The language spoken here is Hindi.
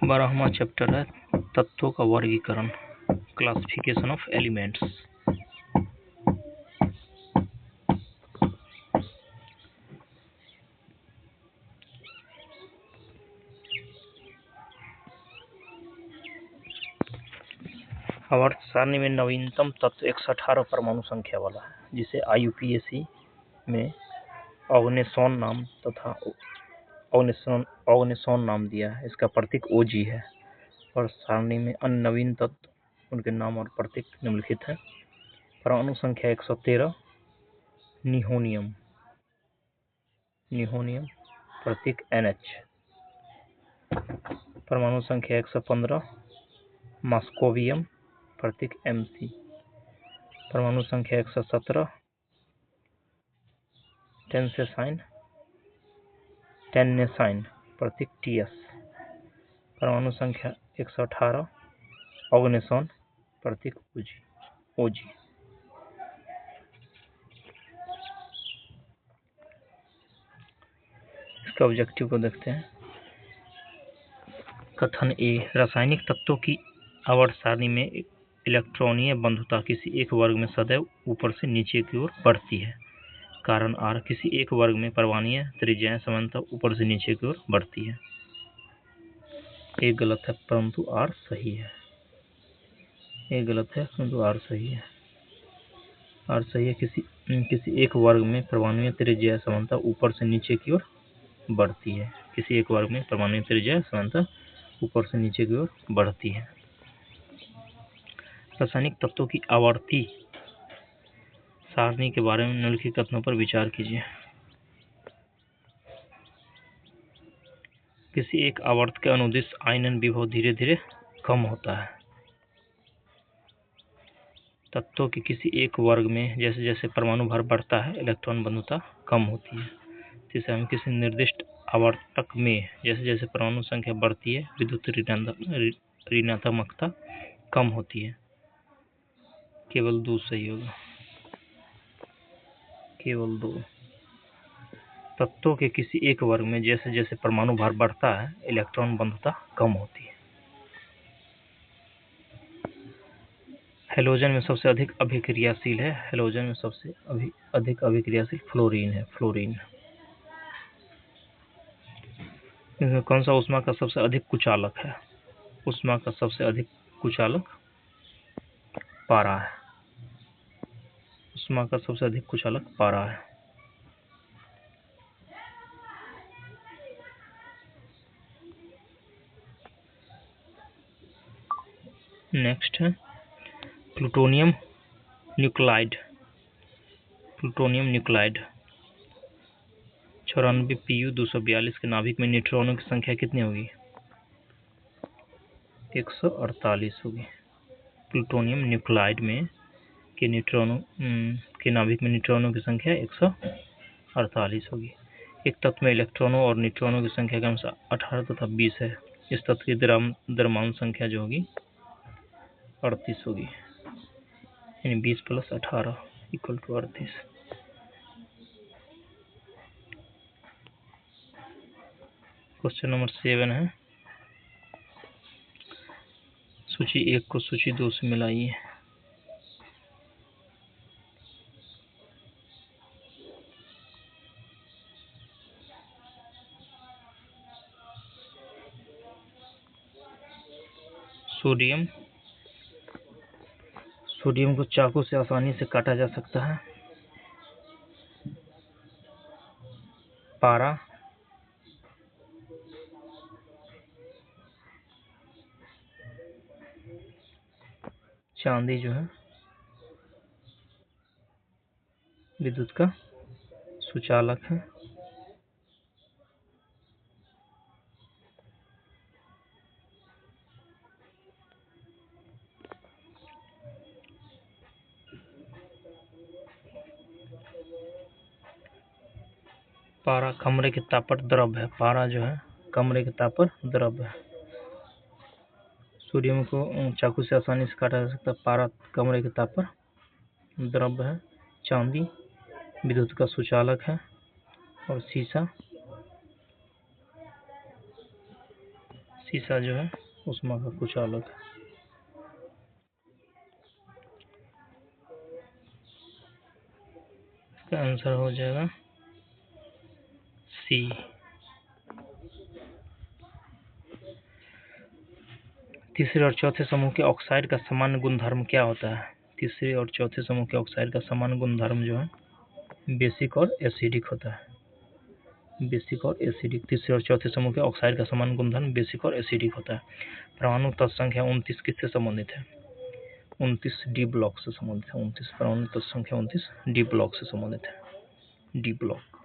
12वां चैप्टर है तत्वों का वर्गीकरण, क्लासिफिकेशन ऑफ एलिमेंट्स। आवर्त सारणी में नवीनतम तत्व 118 परमाणु संख्या वाला है, जिसे IUPAC में ऑगनेसॉन नाम तथा ऑगनेसॉन नाम दिया है। इसका प्रतीक OG है और सारणी में अन्य नवीन तत्व, उनके नाम और प्रतीक निम्नलिखित है। परमाणु संख्या 113 निहोनियम, प्रतीक NH। परमाणु संख्या 115 मॉस्कोवियम, प्रतीक MC। परमाणु संख्या 117 टेन्नेसाइन, प्रतीक TS। परमाणु संख्या 118 ऑगनेसॉन, प्रतीक OG। इसका ऑब्जेक्टिव को देखते हैं। कथन A, रासायनिक तत्वों की आवर्त सारणी में इलेक्ट्रॉनीय बंधुता किसी एक वर्ग में सदैव ऊपर से नीचे की ओर बढ़ती है। कारण R, किसी एक वर्ग में परमाणुीय त्रिज्याएं सामान्यतः ऊपर से नीचे की ओर बढ़ती है। एक गलत है परंतु R सही है। R सही है। किसी एक वर्ग में परमाणुीय त्रिज्या सामान्यतः ऊपर से नीचे की ओर बढ़ती है। किसी एक वर्ग में परमाणुीय त्रिज्या सामान्यतः ऊपर से नीचे की ओर बढ़ती है। रासायनिक तत्वों की आवर्ती सारणी के बारे में निम्नलिखित कथनों पर विचार कीजिए। किसी एक आवर्त के अनुदिश आयनन विभव धीरे धीरे कम होता है। तत्वों के किसी एक वर्ग में जैसे जैसे परमाणु भर बढ़ता है, इलेक्ट्रॉन बंधुता कम होती है। तीसरा में किसी निर्दिष्ट आवर्तक में जैसे जैसे परमाणु संख्या बढ़ती है, विद्युत ऋणात्मकता कम होती है। केवल 2 सही होगा, केवल 2। तत्वों के किसी एक वर्ग में जैसे जैसे परमाणु भार बढ़ता है, इलेक्ट्रॉन बंधुता कम होती है। हेलोजन में सबसे अधिक अभिक्रियाशील है। हेलोजन में सबसे अधिक अभिक्रियाशील फ्लोरीन है। इसमें कौन सा ऊष्मा का सबसे अधिक कुचालक है? ऊष्मा का सबसे अधिक कुचालक पारा है। ऊष्मा का सबसे अधिक कुचालक पारा है। नेक्स्ट है प्लूटोनियम न्यूक्लाइड। 94 Pu 242 के नाभिक में न्यूट्रॉनों की संख्या कितनी होगी? 148 होगी। प्लूटोनियम न्यूक्लाइड में के नाभिक में न्यूट्रॉनों की संख्या 148 होगी। एक तत्व में इलेक्ट्रॉनों और न्यूट्रॉनों की संख्या के अनुसार 18 तथा 20 है। इस तत्व की द्रव्यमान संख्या जो होगी 38 होगी, यानी 20 + 18 = 38। क्वेश्चन नंबर 7 है, सूची 1 को सूची 2 से मिलाइए। सोडियम को चाकू से आसानी से काटा जा सकता है। पारा, चांदी जो है विद्युत का सुचालक है। पारा कमरे के ताप पर द्रव है। पारा जो है कमरे के ताप पर द्रव है। सोडियम को चाकू से आसानी से काटा जा सकता है। पारा कमरे के ताप पर द्रव है। चांदी विद्युत का सुचालक है और शीशा शीशा जो है ऊष्मा का कुछ अलग है। इसका आंसर हो जाएगा सी। तीसरे और चौथे समूह के ऑक्साइड का सामान्य गुणधर्म क्या होता है? तीसरे और चौथे समूह के ऑक्साइड का सामान्य गुणधर्म जो है बेसिक और एसिडिक होता है। बेसिक और एसिडिक। तीसरे और चौथे समूह के ऑक्साइड का सामान्य गुणधर्म बेसिक और एसिडिक होता है। परमाणु तत्व संख्या 29 किससे संबंधित है? 29 डी ब्लॉक से संबंधित है। 29 परमाणु तत्व संख्या 29 डी ब्लॉक से संबंधित है। D block.